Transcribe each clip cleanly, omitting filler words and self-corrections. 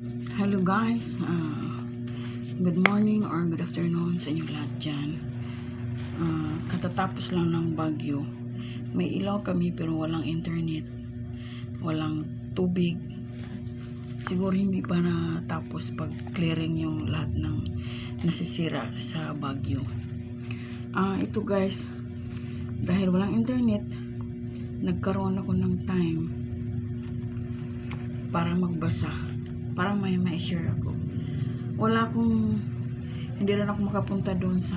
Hello guys, good morning or good afternoon sa inyo lahat dyan. Katatapos lang ng bagyo. May ilaw kami pero walang internet, walang tubig. Siguro hindi pa natapos pag clearing yung lahat ng nasisira sa bagyo. Ito guys, dahil walang internet, nagkaroon ako ng time para magbasa, para may share ako. Hindi rin ako makapunta doon sa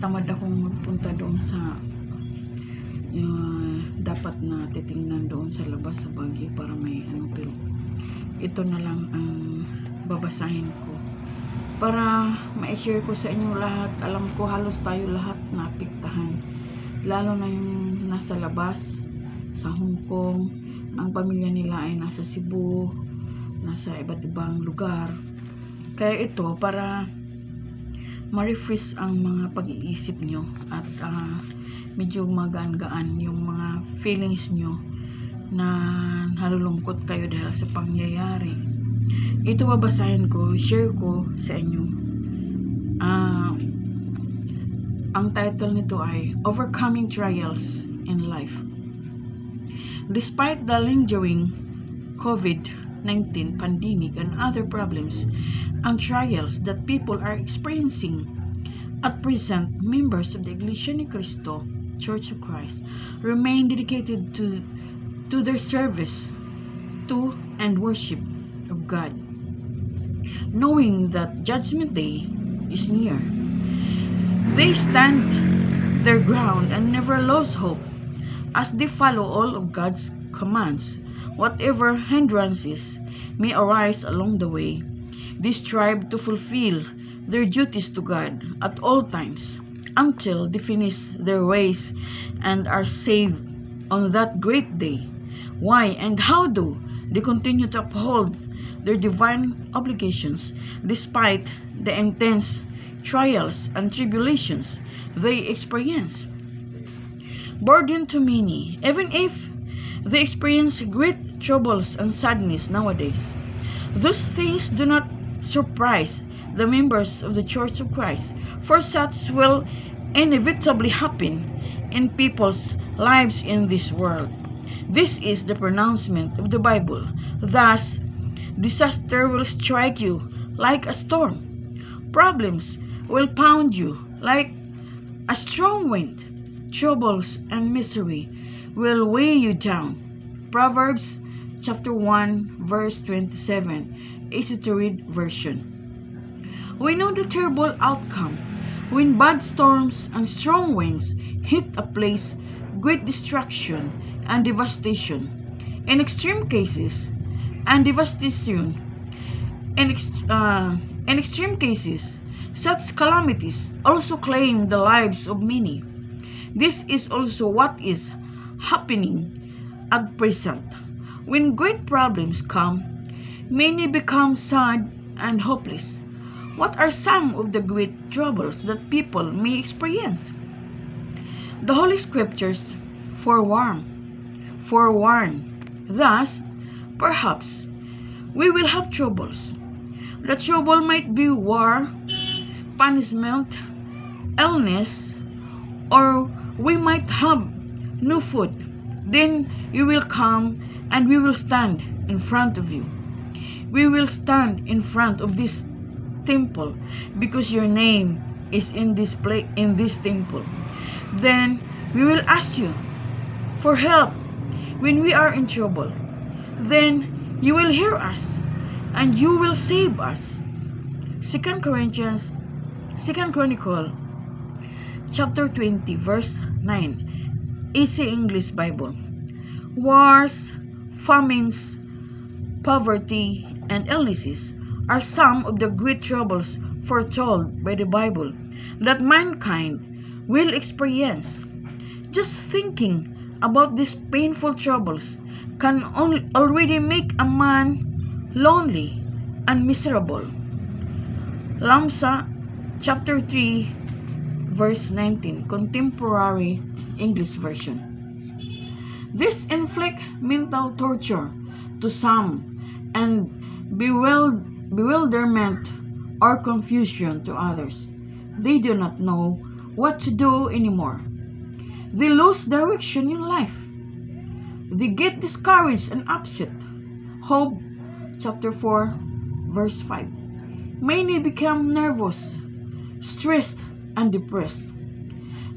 tamad akong magpunta doon sa dapat na titingnan doon sa labas sa Baguio para may pero ito na lang ang babasahin ko para ma-share ko sa inyo lahat. Alam ko halos tayo lahat naapektahan, lalo na yung nasa labas sa Hong Kong. Ang pamilya nila ay nasa Cebu, nasa iba't ibang lugar. Kaya ito para ma-refresh ang mga pag-iisip nyo at medyo magaan-gaan yung mga feelings nyo na nalulungkot kayo dahil sa pangyayari. Ito babasahin ko, share ko sa inyo. Ang title nito ay Overcoming Trials in Life. Despite the lingering COVID-19 pandemic and other problems and trials that people are experiencing at present, members of the Iglesia ni Cristo Church of Christ remain dedicated to their service to and worship of God, knowing that Judgment Day is near. They stand their ground and never lose hope as they follow all of God's commands. Whatever hindrances may arise along the way, they strive to fulfill their duties to God at all times until they finish their race and are saved on that great day. Why and how do they continue to uphold their divine obligations despite the intense trials and tribulations they experience? Burden to many, even if they experience great troubles and sadness nowadays, those things do not surprise the members of the Church of Christ, for such will inevitably happen in people's lives in this world. This is the pronouncement of the Bible. Thus, disaster will strike you like a storm. Problems will pound you like a strong wind. Troubles and misery will weigh you down. Proverbs chapter 1 verse 27, easy to read version. We know the terrible outcome when bad storms and strong winds hit a place, great destruction and devastation. In extreme cases, such calamities also claim the lives of many. This is also what is happening at present. When great problems come, many become sad and hopeless. What are some of the great troubles that people may experience? The Holy Scriptures forewarn. Thus, perhaps, we will have troubles. The trouble might be war, punishment, illness, or we might have no food. Then you will come and we will stand in front of you. We will stand in front of this temple because your name is in this temple. Then we will ask you for help when we are in trouble. Then you will hear us and you will save us. 2 Chronicle chapter 20 verse 9, Easy English Bible. Wars, famines, poverty, and illnesses are some of the great troubles foretold by the Bible that mankind will experience. Just thinking about these painful troubles can already make a man lonely and miserable. Lamsa chapter 3 verse 19, Contemporary English Version. This inflict mental torture to some and bewilderment, or confusion to others. They do not know what to do anymore. They lose direction in life. They get discouraged and upset. Job chapter 4, verse 5. Many become nervous, stressed, and depressed.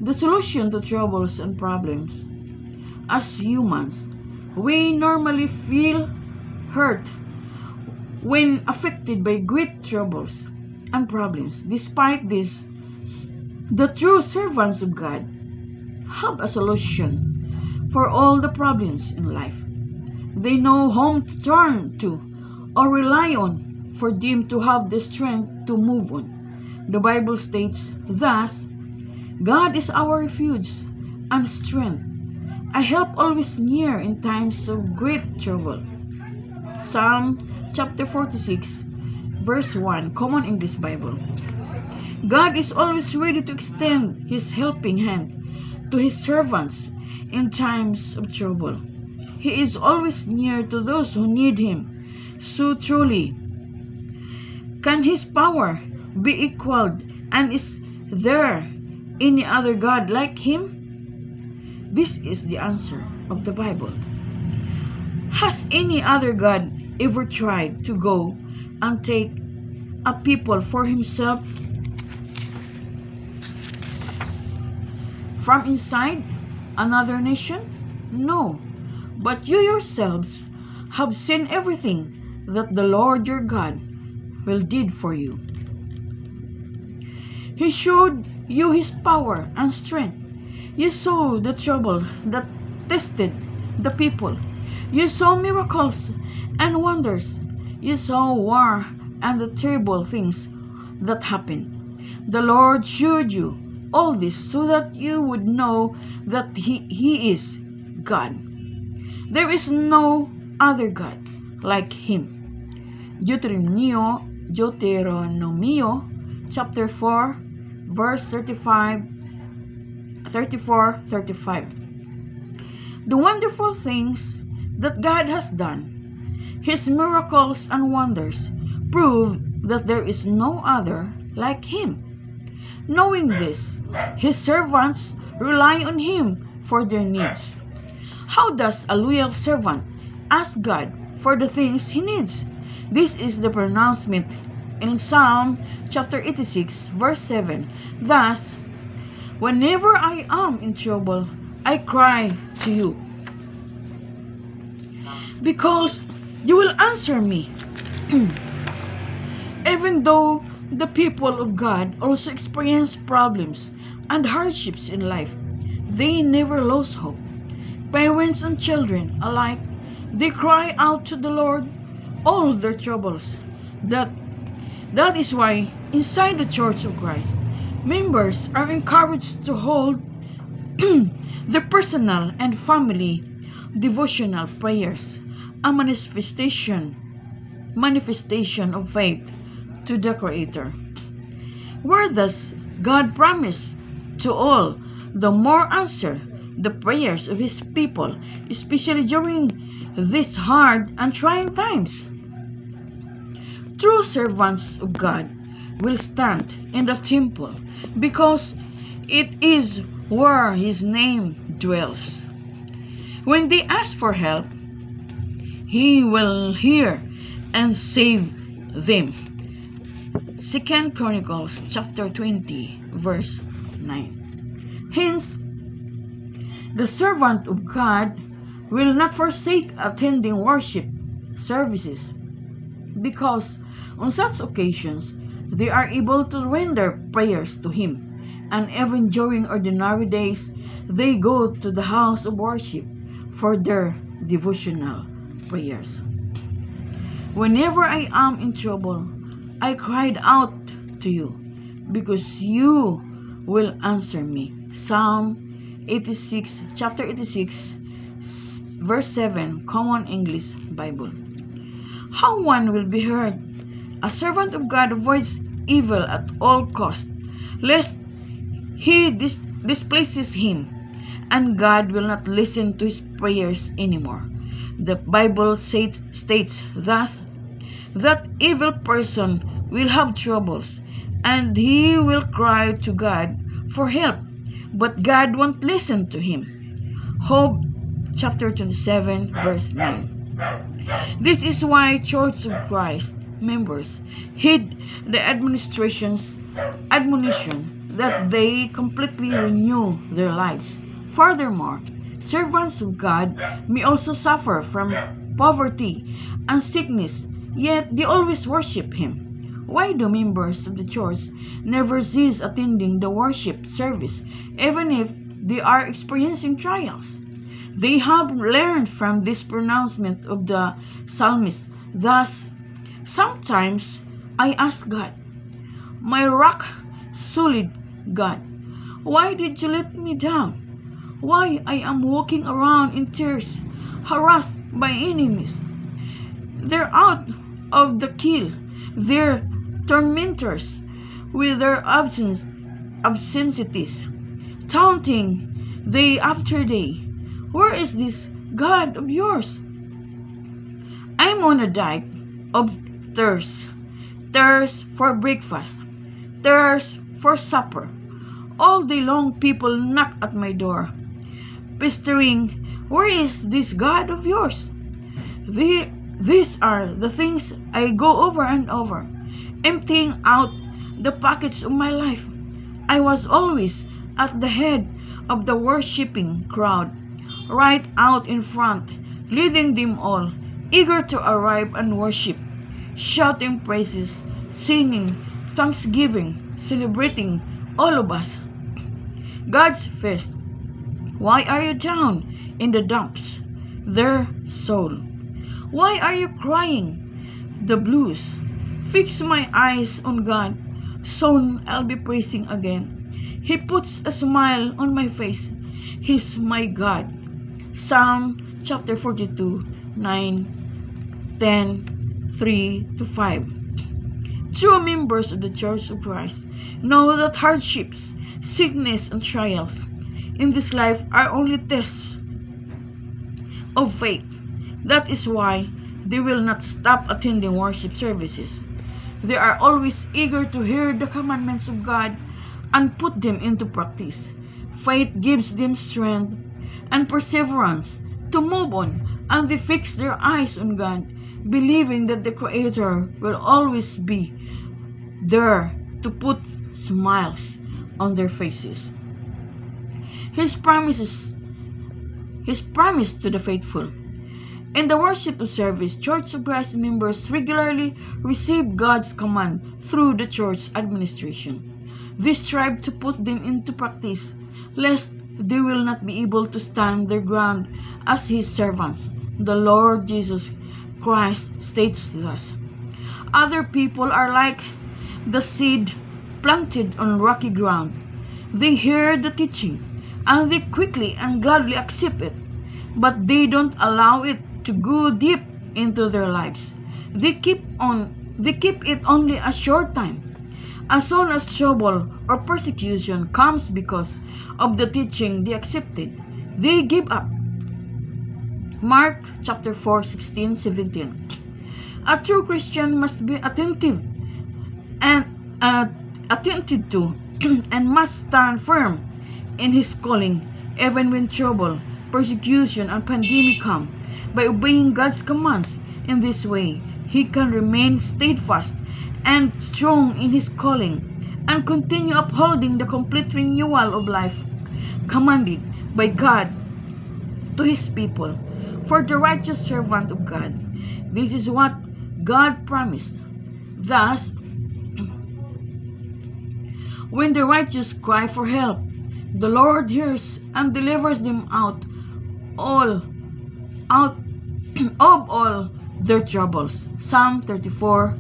The solution to troubles and problems. As humans, we normally feel hurt when affected by great troubles and problems. Despite this, the true servants of God have a solution for all the problems in life. They know whom to turn to or rely on for them to have the strength to move on. The Bible states, thus, God is our refuge and strength, a help always near in times of great trouble. Psalm chapter 46, verse 1, Common English Bible. God is always ready to extend His helping hand to His servants in times of trouble. He is always near to those who need Him so truly. Can His power be equaled, and is there any other God like Him? This is the answer of the Bible. Has any other God ever tried to go and take a people for Himself from inside another nation? No, but you yourselves have seen everything that the Lord your God will did for you. He showed you His power and strength. You saw the trouble that tested the people. You saw miracles and wonders. You saw war and the terrible things that happened. The Lord showed you all this so that you would know that He is God. There is no other God like Him. Deuteronomio chapter 4, verse 34, 35. The wonderful things that God has done, His miracles and wonders, prove that there is no other like Him. Knowing this, His servants rely on Him for their needs. How does a loyal servant ask God for the things he needs? This is the pronouncement in Psalm chapter 86, verse 7. Thus, whenever I am in trouble, I cry to you, because you will answer me. Even though the people of God also experience problems and hardships in life, they never lose hope. Parents and children alike, they cry out to the Lord all their troubles. That is why inside the Church of Christ, members are encouraged to hold the personal and family devotional prayers, a manifestation of faith to the Creator. Where does God promise to all the more answer the prayers of His people, especially during these hard and trying times? True servants of God will stand in the temple because it is where His name dwells. When they ask for help, He will hear and save them. 2 Chronicles chapter 20, verse 9. Hence, the servant of God will not forsake attending worship services, because on such occasions they are able to render prayers to Him, and even during ordinary days they go to the house of worship for their devotional prayers. Whenever I am in trouble, I cried out to you, because you will answer me. Psalm 86, chapter 86, verse 7, Common English Bible. How one will be heard? A servant of God avoids evil at all costs, lest he displeases Him, and God will not listen to his prayers anymore. The Bible states thus, that evil person will have troubles, and he will cry to God for help, but God won't listen to him. Job chapter 27 verse 9. This is why Church of Christ members heed the administration's admonition that they completely renew their lives. Furthermore, servants of God may also suffer from poverty and sickness, yet they always worship Him. Why do members of the church never cease attending the worship service, even if they are experiencing trials? They have learned from this pronouncement of the psalmist. Thus, sometimes I ask God, my rock solid God, why did you let me down? Why I am walking around in tears, harassed by enemies? They're out of the kill. They're tormentors with their absences, taunting day after day. Where is this God of yours? I'm on a diet of thirst. Thirst for breakfast. Thirst for supper. All day long people knock at my door, pestering, where is this God of yours? These are the things I go over and over, emptying out the pockets of my life. I was always at the head of the worshipping crowd, right out in front, leading them all, eager to arrive and worship, shouting praises, singing, thanksgiving, celebrating, all of us. God's feast. Why are you down in the dumps, their soul? Why are you crying the blues? Fix my eyes on God, soon I'll be praising again. He puts a smile on my face. He's my God. Psalm chapter 42, 9, 10, 3 to 5. True members of the Church of Christ know that hardships, sickness, and trials in this life are only tests of faith. That is why they will not stop attending worship services. They are always eager to hear the commandments of God and put them into practice. Faith gives them strength and perseverance to move on, and they fix their eyes on God, believing that the Creator will always be there to put smiles on their faces. His promise to the faithful. In the worship service, Church of Christ members regularly receive God's command through the church administration. They strive to put them into practice, lest they will not be able to stand their ground as His servants. The Lord Jesus Christ states thus, other people are like the seed planted on rocky ground. They hear the teaching, and they quickly and gladly accept it, but they don't allow it to go deep into their lives. They keep it only a short time. As soon as trouble or persecution comes because of the teaching they accepted, they give up. Mark chapter 4, 16, 17. A true Christian must be attentive and attentive to and must stand firm in his calling even when trouble, persecution, and pandemic come. By obeying God's commands in this way, he can remain steadfast and strong in his calling and continue upholding the complete renewal of life commanded by God to His people. For the righteous servant of God, this is what God promised. Thus, when the righteous cry for help, the Lord hears and delivers them out of all their troubles. Psalm 34,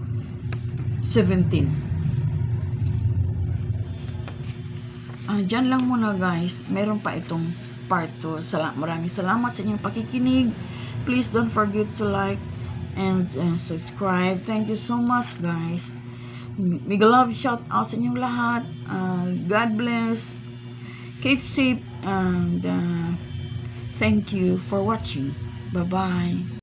17. Diyan lang muna guys. Meron pa itong part 2. Maraming salamat sa inyong pakikinig. Please don't forget to like and subscribe. Thank you so much guys. Big love shout out sa inyong lahat. God bless. Keep safe and thank you for watching. Bye-bye.